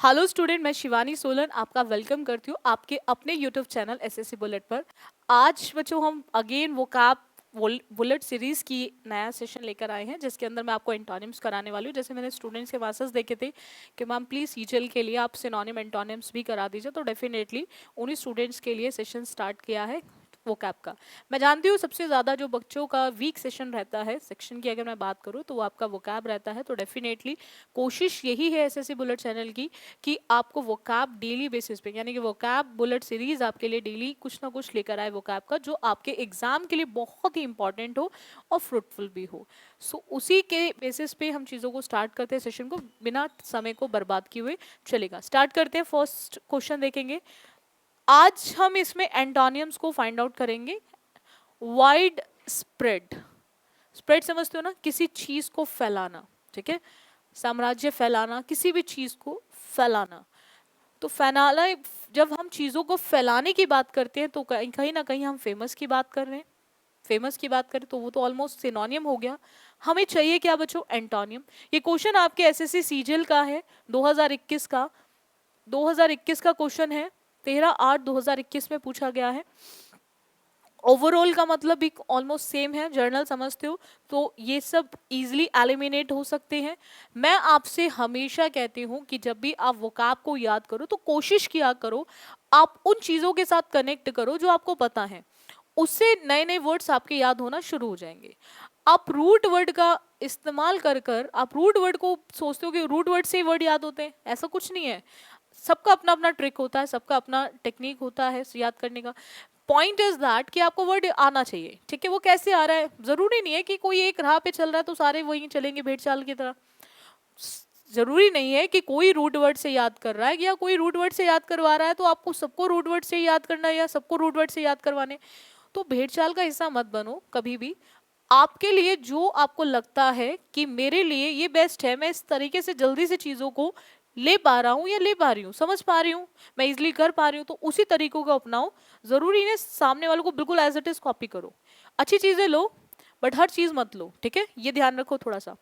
Hello student, मैं शिवानी सोलन आपका welcome करती हूँ आपके अपने यूट्यूब चैनल एसएससी बुलेट पर। आज बच्चों हम अगेन वोकैब बुलेट सीरीज की नया सेशन लेकर आए हैं, जिसके अंदर मैं आपको एंटोनिम्स कराने वाली हूँ। जैसे मैंने स्टूडेंट्स के मैसेज देखे थे कि मैम प्लीज़ सीजीएल के लिए आप सिनोनिम एंटोनिम्स भी करा दीजिए, तो डेफिनेटली उन्हीं स्टूडेंट्स के लिए सेशन स्टार्ट किया है वोकैब का। मैं जानती हूँ सबसे ज़्यादा जो बच्चों का वीक सेशन रहता है सेक्शन की, अगर मैं बात करूँ तो वो आपका वोकैब रहता है। तो डेफिनेटली कोशिश यही है एसएससी बुलेट चैनल की कि आपको वोकैब डेली बेसिस पे, यानी कि वोकैब बुलेट सीरीज आपके लिए डेली कुछ ना कुछ लेकर आए वोकैब का, जो आपके एग्जाम के लिए बहुत ही इंपॉर्टेंट हो और फ्रूटफुल भी हो। सो उसी के बेसिस पे हम चीज़ों को स्टार्ट करते हैं, सेशन को बिना समय को बर्बाद किए हुए चलेगा। स्टार्ट करते हैं, फर्स्ट क्वेश्चन देखेंगे। आज हम इसमें एंटोनियम्स को फाइंड आउट करेंगे। वाइड स्प्रेड, स्प्रेड समझते हो ना, किसी चीज को फैलाना, ठीक है, साम्राज्य फैलाना, किसी भी चीज को फैलाना। तो फैलाना, जब हम चीजों को फैलाने की बात करते हैं तो कहीं ना कहीं हम फेमस की बात कर रहे हैं। फेमस की बात करें तो वो तो ऑलमोस्ट सिनोनियम हो गया। हमें चाहिए क्या बच्चों? एंटोनियम। ये क्वेश्चन आपके एसएससी सीजीएल का है 2021 का। 2021 का क्वेश्चन है, 13/8/2021 में पूछा गया है। ओवरऑल का मतलब भी ऑलमोस्ट सेम है, जर्नल समझते हो तो ये सब इजीली एलिमिनेट हो सकते हैं। मैं आपसे हमेशा कहती हूँ कि जब भी आप वोकैब को याद करो तो कोशिश किया करो आप उन चीज़ों के साथ कनेक्ट करो जो आपको पता है, उससे नए नए वर्ड्स आपके याद होना शुरू हो जाएंगे। आप रूट वर्ड का इस्तेमाल कर कर आप रूट वर्ड को सोचते हो कि रूट वर्ड से ही वर्ड याद होते हैं, ऐसा कुछ नहीं है। सबका अपना अपना ट्रिक होता है, सबका अपना टेक्निक होता है याद करने का। पॉइंट इज दैट कि आपको वर्ड आना चाहिए, ठीक है। वो कैसे आ रहा है, जरूरी नहीं है कि कोई एक राह पे चल रहा है तो सारे वहीं चलेंगे भेड़ चाल की तरह। जरूरी नहीं है कि कोई रूट वर्ड से याद कर रहा है या कोई रूट वर्ड से याद करवा रहा है तो आपको सबको रूट वर्ड से याद करना है या सबको रूट वर्ड से याद करवाने। तो भेड़ चाल का हिस्सा मत बनो कभी भी। आपके लिए जो आपको लगता है कि मेरे लिए ये बेस्ट है, मैं इस तरीके से जल्दी से चीज़ों को ले पा रहा हूँ या ले पा रही हूँ, समझ पा रही हूँ, मैं इजिली कर पा रही हूँ, तो उसी तरीकों को अपनाओ। जरूरी नहीं सामने वालों को बिल्कुल एज इट इज कॉपी करो। अच्छी चीज़ें लो बट हर चीज़ मत लो, ठीक है, ये ध्यान रखो थोड़ा सा।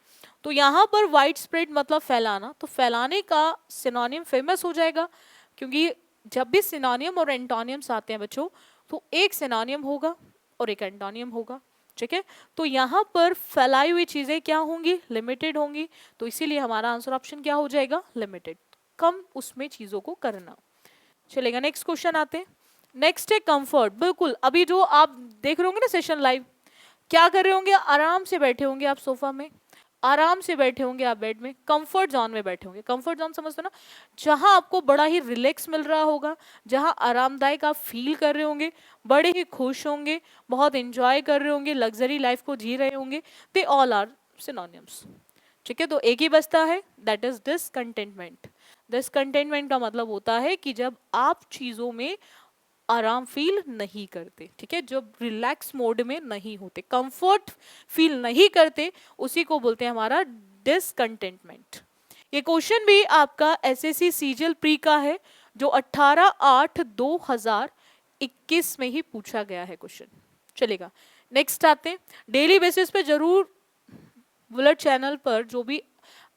तो यहाँ पर वाइड स्प्रेड मतलब फैलाना, तो फैलाने का सिनोनियम फेमस हो जाएगा, क्योंकि जब भी सिनोनियम और एंटोनियम्स आते हैं बच्चों तो एक सिनोनियम होगा और एक एंटोनियम होगा, ठीक है। तो यहाँ पर फैलाई हुई चीजें क्या होंगी? लिमिटेड होंगी। तो इसीलिए हमारा आंसर ऑप्शन क्या हो जाएगा? लिमिटेड, कम उसमें चीजों को करना। चलेगा, नेक्स्ट क्वेश्चन आते हैं। नेक्स्ट है कंफर्ट। बिल्कुल अभी जो आप देख रहे होंगे ना सेशन लाइव, क्या कर रहे होंगे? आराम से बैठे होंगे आप सोफा में, आराम से बैठे होंगे आप बेड में, कंफर्ट जोन में बैठे होंगे। कंफर्ट जोन समझते हो ना, जहां आपको बड़ा ही रिलैक्स मिल रहा होगा, जहां आरामदायक आप फील कर रहे होंगे, बड़े ही खुश होंगे, बहुत एंजॉय कर रहे होंगे, लग्जरी लाइफ को जी रहे होंगे। दे ऑल आर सिनोनिम्स, ठीक है। तो एक ही बचता है, दैट इज डिसकंटेंटमेंट। डिसकंटेंटमेंट का मतलब होता है कि जब आप चीजों में आराम फील नहीं करते, ठीक है, जब रिलैक्स मोड में नहीं होते, कंफर्ट फील नहीं करते, उसी को बोलते हैं हमारा डिसकंटेंटमेंट। ये क्वेश्चन भी आपका एसएससी सीजीएल प्री का है, जो 18/8/2021 में ही पूछा गया है क्वेश्चन। चलेगा, नेक्स्ट आते हैं। डेली बेसिस पे जरूर बुलेट चैनल पर जो भी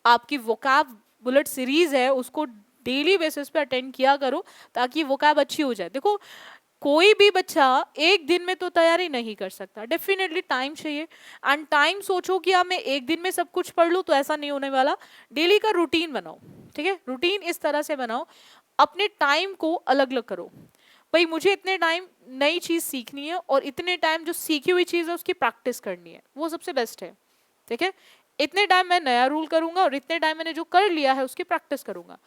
आपकी वोकैब बुलेट सीरीज है उसको डेली बेसिस पे अटेंड किया करो, ताकि वोकैब अच्छी हो जाए। देखो, कोई भी बच्चा एक दिन में तो तैयारी नहीं कर सकता, डेफिनेटली टाइम चाहिए। एंड टाइम सोचो कि मैं एक दिन में सब कुछ पढ़ लूँ, तो ऐसा नहीं होने वाला। डेली का रूटीन बनाओ, ठीक है, रूटीन इस तरह से बनाओ, अपने टाइम को अलग अलग करो। भाई मुझे इतने टाइम नई चीज सीखनी है और इतने टाइम जो सीखी हुई चीज है उसकी प्रैक्टिस करनी है, वो सबसे बेस्ट है, ठीक है। इतने टाइम मैं नया रूल करूंगा और इतने टाइम मैंने जो कर लिया है उसकी प्रैक्टिस करूंगा,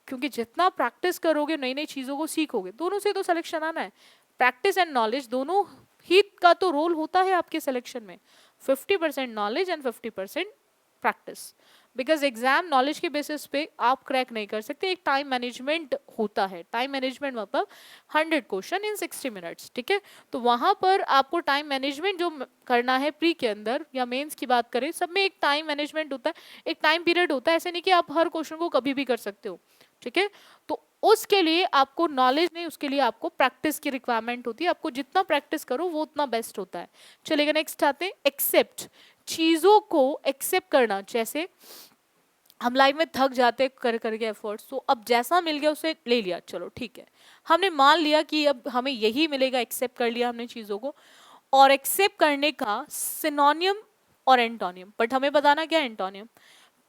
क्योंकि जितना प्रैक्टिस करोगे नई नई चीज़ों को सीखोगे, दोनों से तो सिलेक्शन आना है। प्रैक्टिस एंड नॉलेज दोनों ही का तो रोल होता है आपके सिलेक्शन में, 50% knowledge and 50% practice. Because exam knowledge के बेसिस पे आप क्रैक नहीं कर सकते, एक टाइम मैनेजमेंट होता है। टाइम मैनेजमेंट मतलब 100 क्वेश्चन इन 60 मिनट्स, ठीक है। तो वहां पर आपको टाइम मैनेजमेंट जो करना है, प्री के अंदर या मेंस की बात करें, सब में एक टाइम मैनेजमेंट होता है, एक टाइम पीरियड होता है। ऐसे नहीं कि आप हर क्वेश्चन को कभी भी कर सकते हो, ठीक है। तो उसके लिए आपको नॉलेज नहीं, उसके लिए आपको प्रैक्टिस की रिक्वायरमेंट होती है। आपको जितना प्रैक्टिस करो वो उतना बेस्ट होता है। चलेगा, नेक्स्ट आते हैं एक्सेप्ट। चीजों को एक्सेप्ट करना, जैसे हम लाइफ में थक जाते कर करके एफर्ट्स, तो अब जैसा मिल गया उसे ले लिया, चलो ठीक है, हमने मान लिया कि अब हमें यही मिलेगा, एक्सेप्ट कर लिया हमने चीज़ों को। और एक्सेप्ट करने का सिनोनियम और एंटोनियम, बट हमें बताना क्या है एंटोनियम।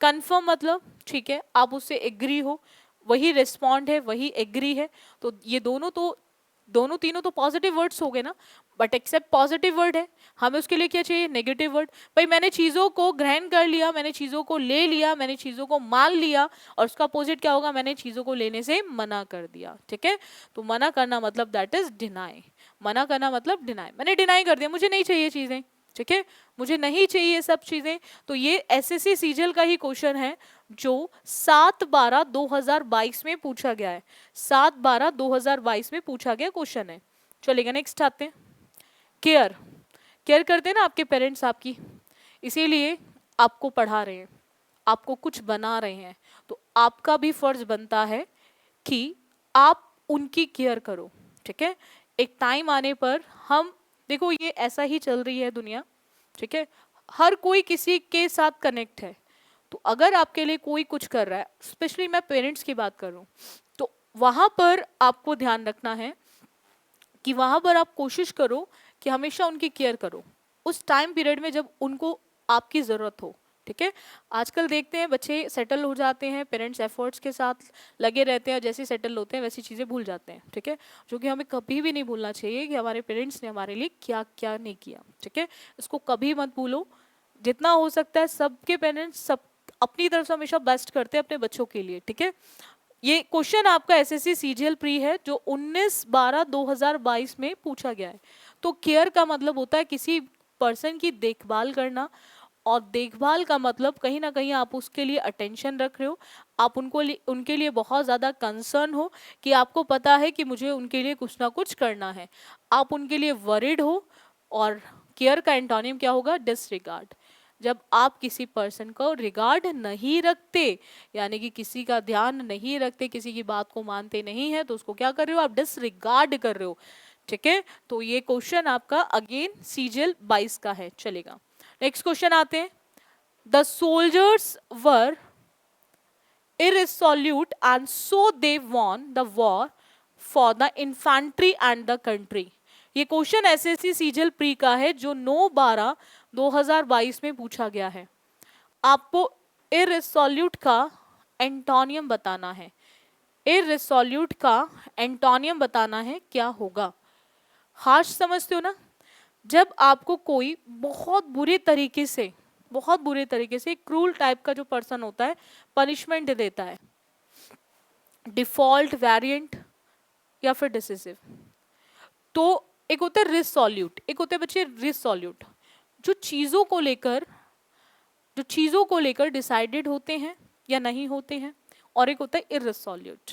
कंफर्म मतलब ठीक है, आप उससे एग्री हो, वही रिस्पॉन्ड है, वही एग्री है, तो ये दोनों तीनों तो पॉजिटिव वर्ड्स हो गए ना। बट एक्सेप्ट पॉजिटिव वर्ड है, हमें उसके लिए क्या चाहिए, नेगेटिव वर्ड। भाई मैंने चीज़ों को ग्रहण कर लिया, मैंने चीज़ों को ले लिया, मैंने चीज़ों को मान लिया, और उसका अपोजिट क्या होगा, मैंने चीज़ों को लेने से मना कर दिया, ठीक है। तो मना करना मतलब दैट इज डिनाई। मना करना मतलब डिनाई, मैंने डिनाई कर दिया, मुझे नहीं चाहिए चीज़ें, ठीक है, मुझे नहीं चाहिए सब चीज़ें। तो ये एसएससी सीजीएल का ही क्वेश्चन है जो 7/12/2022 में पूछा गया है। 7/12/2022 में पूछा गया क्वेश्चन है। चलेगा, नेक्स्ट आते हैं। केयर, केयर करते हैं ना आपके पेरेंट्स आपकी, इसीलिए आपको पढ़ा रहे हैं, आपको कुछ बना रहे हैं, तो आपका भी फर्ज बनता है कि आप उनकी केयर करो, ठीक है। एक टाइम आने पर हम, देखो ये ऐसा ही चल रही है दुनिया, ठीक है, हर कोई किसी के साथ कनेक्ट है। तो अगर आपके लिए कोई कुछ कर रहा है, स्पेशली मैं पेरेंट्स की बात कर रहा हूँ, तो वहाँ पर आपको ध्यान रखना है कि वहाँ पर आप कोशिश करो कि हमेशा उनकी केयर करो उस टाइम पीरियड में जब उनको आपकी ज़रूरत हो, ठीक है। आजकल देखते हैं बच्चे सेटल हो जाते हैं, पेरेंट्स एफर्ट्स के साथ लगे रहते हैं, जैसे सेटल होते हैं वैसी चीज़ें भूल जाते हैं, ठीक है। जो कि हमें कभी भी नहीं भूलना चाहिए कि हमारे पेरेंट्स ने हमारे लिए क्या क्या नहीं किया, ठीक है। इसको कभी मत भूलो। जितना हो सकता है सबके पेरेंट्स सब अपनी तरफ से हमेशा बेस्ट करते हैं अपने बच्चों के लिए, ठीक है। ये क्वेश्चन आपका एसएससी सीजीएल प्री है जो 19/12/2022 में पूछा गया है। तो केयर का मतलब होता है किसी पर्सन की देखभाल करना, और देखभाल का मतलब कहीं ना कहीं आप उसके लिए अटेंशन रख रहे हो, आप उनके लिए बहुत ज़्यादा कंसर्न हो, कि आपको पता है कि मुझे उनके लिए कुछ ना कुछ करना है, आप उनके लिए वरिड हो। और केयर का एंटोनियम क्या होगा, डिसरिगार्ड। जब आप किसी पर्सन को रिगार्ड नहीं रखते, यानी कि किसी का ध्यान नहीं रखते, किसी की बात को मानते नहीं है, तो उसको क्या कर रहे हो, आप डिसरिगार्ड कर रहे हो, ठीक है। तो ये क्वेश्चन आपका अगेन सीजीएल 22 का है, चलेगा। नेक्स्ट क्वेश्चन आते हैं। The soldiers were irresolute and so they won the war for the infantry and the country। ये क्वेश्चन एसएससी सीजीएल प्री का है जो 9/12/2022 में पूछा गया है। आपको irresolute का एंटोनियम बताना है। irresolute का एंटोनियम बताना है क्या होगा। हार्श समझते हो ना, जब आपको कोई बहुत बुरे तरीके से क्रूल टाइप का जो पर्सन होता है पनिशमेंट देता है, डिफॉल्ट, वेरिएंट या फिर डिसिसिव। तो एक होता है रिसोल्यूट, एक होते हैं बच्चे रिसोल्यूट, जो चीजों को लेकर डिसाइडेड होते हैं या नहीं होते हैं, और एक होता है इररिसोल्यूट,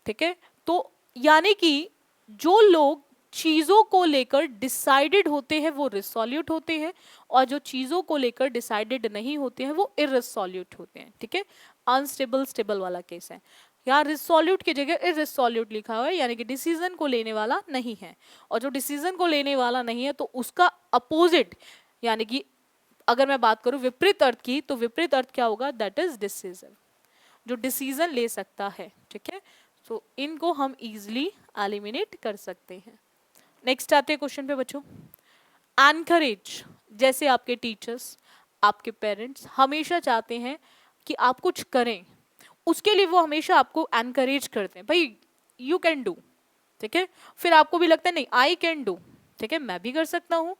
ठीक है। तो यानी कि जो लोग चीजों को लेकर डिसाइडेड होते हैं वो रिसोल्यूट होते हैं, और जो चीजों को लेकर डिसाइडेड नहीं होते हैं वो इररिसोल्यूट होते हैं, ठीक है। अनस्टेबल स्टेबल वाला केस है। यहाँ रिसोल्यूट की जगह इररिसोल्यूट लिखा हुआ है, यानी कि डिसीजन को लेने वाला नहीं है। और जो डिसीजन को लेने वाला नहीं है तो उसका अपोजिट, यानी कि अगर मैं बात करूं विपरीत अर्थ की, तो विपरीत अर्थ क्या होगा, दैट इज डिसीजन, जो डिसीजन ले सकता है, ठीक है। तो इनको हम इजिली एलिमिनेट कर सकते हैं। नेक्स्ट आते हैं क्वेश्चन पे बच्चों। एनकरेज, जैसे आपके टीचर्स, आपके पेरेंट्स हमेशा चाहते हैं कि आप कुछ करें, उसके लिए वो हमेशा आपको एनकरेज करते हैं, भाई यू कैन डू, ठीक है। फिर आपको भी लगता है नहीं आई कैन डू, ठीक है, मैं भी कर सकता हूँ।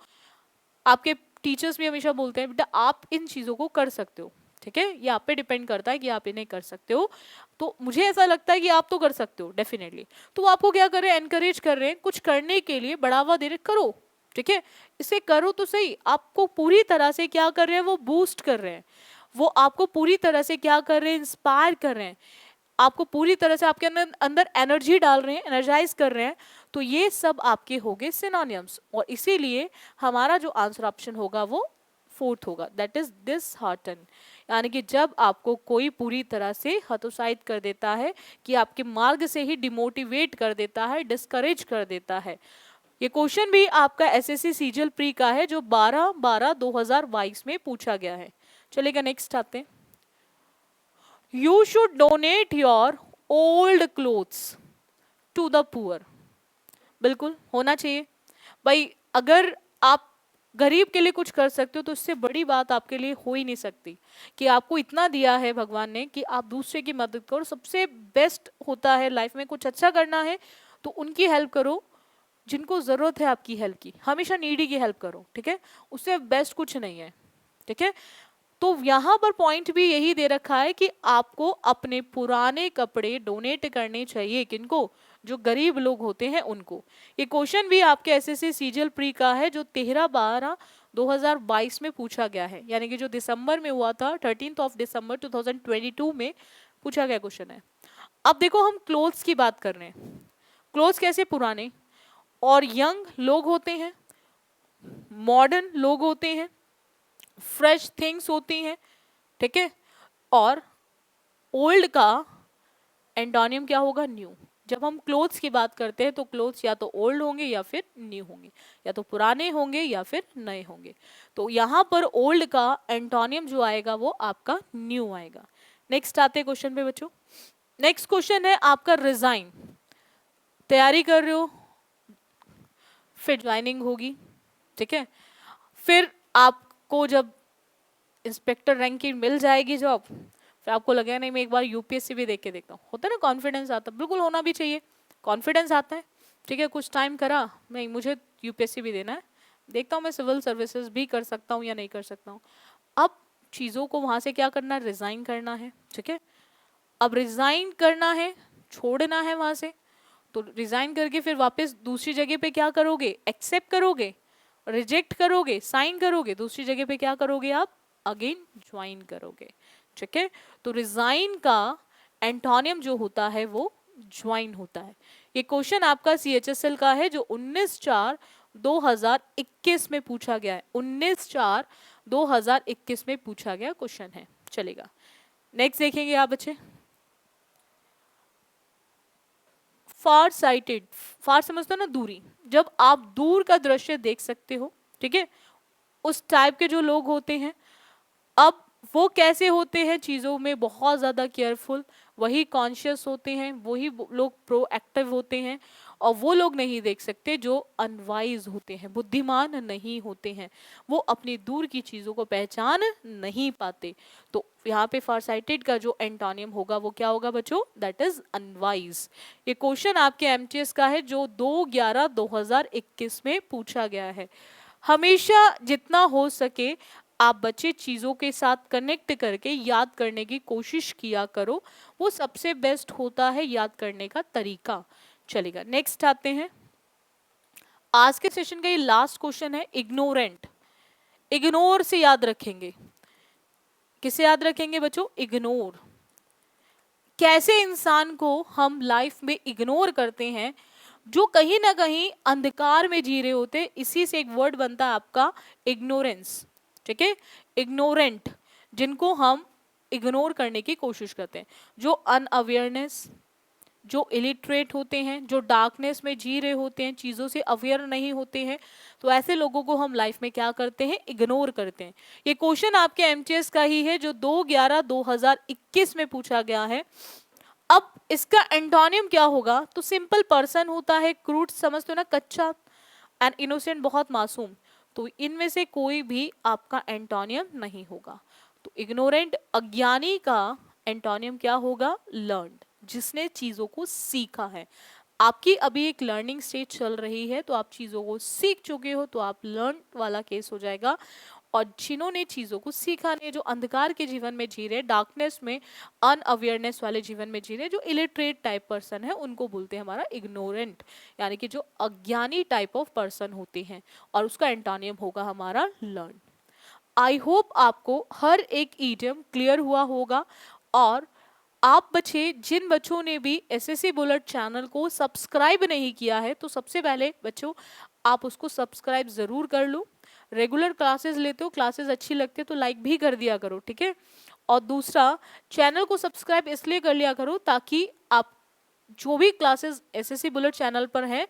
आपके टीचर्स भी हमेशा बोलते हैं बेटा आप इन चीज़ों को कर सकते हो, ठीक है, ये आप पे डिपेंड करता है कि आप इन्हें कर सकते हो। तो मुझे ऐसा लगता है कि आप तो कर सकते हो डेफिनेटली। तो वो आपको क्या कर रहे हैं, एनकरेज कर रहे हैं, कुछ करने के लिए बढ़ावा दे रहे, करो, ठीक है, इसे करो तो सही। आपको पूरी तरह से क्या कर रहे हैं, वो बूस्ट कर रहे हैं, वो आपको पूरी तरह से क्या कर रहे हैं, इंस्पायर कर रहे हैं, आपको पूरी तरह से आपके अंदर एनर्जी डाल रहे हैं, एनर्जाइज कर रहे हैं। तो ये सब आपके हो गए सिनोनिम्स, और इसीलिए हमारा जो आंसर ऑप्शन होगा वो फोर्थ होगा, दैट इज डिसहार्टन। यानी कि जब आपको कोई पूरी तरह से हतोत्साहित कर देता है, कि आपके मार्ग से ही डिमोटिवेट कर देता है, डिस्करेज कर देता है। ये क्वेश्चन भी आपका एसएससी सीजीएल प्री का है जो 12/12/2022 में पूछा गया है। चलेगा, नेक्स्ट आते हैं। You should donate your old clothes to the poor. बिल्कुल होना चाहिए भाई। अगर आप गरीब के लिए कुछ कर सकते हो तो इससे बड़ी बात आपके लिए हो ही नहीं सकती कि आपको इतना दिया है भगवान ने कि आप दूसरे की मदद करो। सबसे बेस्ट होता है लाइफ में कुछ अच्छा करना है तो उनकी हेल्प करो जिनको जरूरत है आपकी हेल्प की, हमेशा नीडी की हेल्प करो, ठीक है। उससे बेस्ट कुछ नहीं है, ठीक है। तो यहाँ पर पॉइंट भी यही दे रखा है कि आपको अपने पुराने कपड़े डोनेट करने चाहिए। किनको? जो गरीब लोग होते हैं उनको। ये क्वेश्चन भी आपके एसएससी सीजीएल प्री का है जो 13/12/2022 में पूछा गया है, यानी कि जो दिसंबर में हुआ था, 13 दिसंबर 2022 में पूछा गया क्वेश्चन है। अब देखो हम क्लोथ्स की बात कर रहे हैं। क्लोथ्स कैसे? पुराने और यंग लोग होते हैं, मॉडर्न लोग होते हैं, फ्रेश थिंग्स होती हैं, ठीक है। और ओल्ड का एंटोनियम क्या होगा? न्यू। जब हम क्लोथ्स की बात करते हैं तो क्लोथ्स या तो ओल्ड होंगे या फिर न्यू होंगे, या तो पुराने होंगे या फिर नए होंगे। तो यहाँ पर ओल्ड का एंटोनियम जो आएगा वो आपका न्यू आएगा। नेक्स्ट आते हैं क्वेश्चन पे बच्चों। नेक्स्ट क्वेश्चन है आपका रिजाइन। तैयारी कर रहे हो, फिर ज्वाइनिंग होगी, ठीक है। फिर आपको जब इंस्पेक्टर रैंक की मिल जाएगी जॉब, फिर आपको लगेगा नहीं मैं एक बार यूपीएससी भी देख के देखता हूँ। होता है ना, कॉन्फिडेंस आता है, बिल्कुल होना भी चाहिए। कॉन्फिडेंस आता है, ठीक है। कुछ टाइम करा, नहीं मुझे यूपीएससी भी देना है, देखता हूँ मैं सिविल सर्विसेज भी कर सकता हूँ या नहीं कर सकता हूँ। अब चीज़ों को वहाँ से क्या करना है? रिजाइन करना है, ठीक है। अब रिजाइन करना है, छोड़ना है वहाँ से, तो रिजाइन करके फिर वापस दूसरी जगह पे क्या करोगे? एक्सेप्ट करोगे, रिजेक्ट करोगे, साइन करोगे, दूसरी जगह पे क्या करोगे आप? अगेन ज्वाइन करोगे, ठीक है। तो रिजाइन का एंटोनियम जो होता है वो ज्वाइन होता है। ये क्वेश्चन आपका सीएचएसएल का है जो 19/4/2021 में पूछा गया है। 19/4/2021 में पूछा गया क्वेश्चन है, चलेगा। नेक्स्ट देखेंगे आप बच्चे। फार साइटेड, फार समझते हो ना, दूरी। जब आप दूर का दृश्य देख सकते हो, ठीक है, उस टाइप के जो लोग होते हैं। अब वो कैसे होते हैं? चीज़ों में बहुत ज़्यादा केयरफुल, वही कॉन्शियस होते हैं, वही लोग प्रोएक्टिव होते हैं। और वो लोग नहीं देख सकते जो अनवाइज होते हैं, बुद्धिमान नहीं होते हैं, वो अपनी दूर की चीज़ों को पहचान नहीं पाते। तो यहाँ पे फारसाइटेड का जो एंटोनियम होगा वो क्या होगा बच्चों? That is unwise. ये क्वेश्चन आपके एमटीएस का है जो 2/11/2021 में पूछा गया है। हमेशा जितना हो सके आप बच्चे चीज़ों के साथ कनेक्ट करके याद करने की कोशिश किया करो, वो सबसे बेस्ट होता है याद करने का तरीका। चलेगा, नेक्स्ट आते हैं। आज के सेशन का ये लास्ट क्वेश्चन है, इग्नोरेंट। इग्नोर से याद रखेंगे, किसे याद रखेंगे बच्चों? इग्नोर। कैसे इंसान को हम लाइफ में इग्नोर करते हैं? जो कहीं ना कहीं अंधकार में जी रहे होते, इसी से एक वर्ड बनता है आपका इग्नोरेंस, ठीक है। इग्नोरेंट, जिनको हम इग्नोर करने की कोशिश करते हैं, जो अनअवेयरनेस, जो इलिटरेट होते हैं, जो डार्कनेस में जी रहे होते हैं, चीज़ों से अवेयर नहीं होते हैं, तो ऐसे लोगों को हम लाइफ में क्या करते हैं? इग्नोर करते हैं। ये क्वेश्चन आपके एमटीएस का ही है जो 2/11/2021 में पूछा गया है। अब इसका एंटोनियम क्या होगा? तो सिंपल पर्सन होता है, क्रूड समझते हो ना, कच्चा, एंड इनोसेंट, बहुत मासूम। तो इनमें से कोई भी आपका एंटोनियम नहीं होगा। तो इग्नोरेंट, अज्ञानी का एंटोनियम क्या होगा? लर्न्ड, जिसने चीजों को सीखा है। आपकी अभी एक लर्निंग स्टेज चल रही है, तो आप चीजों को सीख चुके हो तो आप लर्न वाला केस हो जाएगा। और जिन्होंने चीज़ों को सीखा नहीं, जो अंधकार के जीवन में जी रहे, डार्कनेस में, अनअवेयरनेस वाले जीवन में जी रहे, जो इलिटरेट टाइप पर्सन है, उनको बोलते हैं हमारा इग्नोरेंट, यानी कि जो अज्ञानी टाइप ऑफ पर्सन होते हैं। और उसका एंटोनियम होगा हमारा लर्न। आई होप आपको हर एक ईडियम क्लियर हुआ होगा। और आप बच्चे, जिन बच्चों ने भी एसएससी बुलेट चैनल को सब्सक्राइब नहीं किया है, तो सबसे पहले बच्चों आप उसको सब्सक्राइब जरूर कर लो। रेगुलर क्लासेस लेते हो, क्लासेस अच्छी लगती है तो लाइक भी कर दिया करो, ठीक है। और दूसरा, चैनल को सब्सक्राइब इसलिए कर लिया करो ताकि आप जो भी क्लासेस एसएससी बुलेट चैनल पर हैं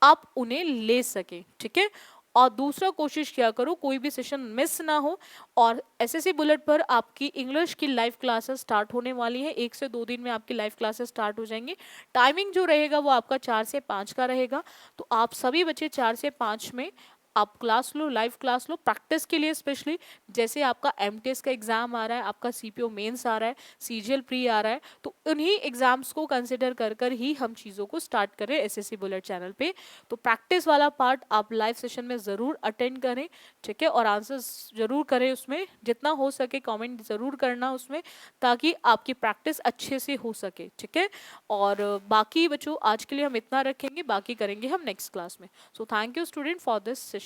आप उन्हें ले सके, ठीक है। और दूसरा कोशिश किया करो कोई भी सेशन मिस ना हो। और एसएससी बुलेट पर आपकी इंग्लिश की लाइव क्लासेस स्टार्ट होने वाली है, 1 से 2 दिन में आपकी लाइव क्लासेस स्टार्ट हो जाएंगी। टाइमिंग जो रहेगा वो आपका 4 से 5 का रहेगा। तो आप सभी बच्चे 4 से 5 में आप क्लास लो, लाइव क्लास लो प्रैक्टिस के लिए स्पेशली। जैसे आपका एमटीएस का एग्जाम आ रहा है, आपका सीपीओ मेंस आ रहा है, सीजीएल प्री आ रहा है, तो उन्हीं एग्जाम्स को कंसिडर कर कर ही हम चीज़ों को स्टार्ट करें एसएससी बुलेट चैनल पे। तो प्रैक्टिस वाला पार्ट आप लाइव सेशन में ज़रूर अटेंड करें, ठीक है, और आंसर्स जरूर करें उसमें, जितना हो सके कमेंट ज़रूर करना उसमें, ताकि आपकी प्रैक्टिस अच्छे से हो सके, ठीक है। और बाकी बच्चों आज के लिए हम इतना रखेंगे, बाकी करेंगे हम नेक्स्ट क्लास में। So thank you student for this session.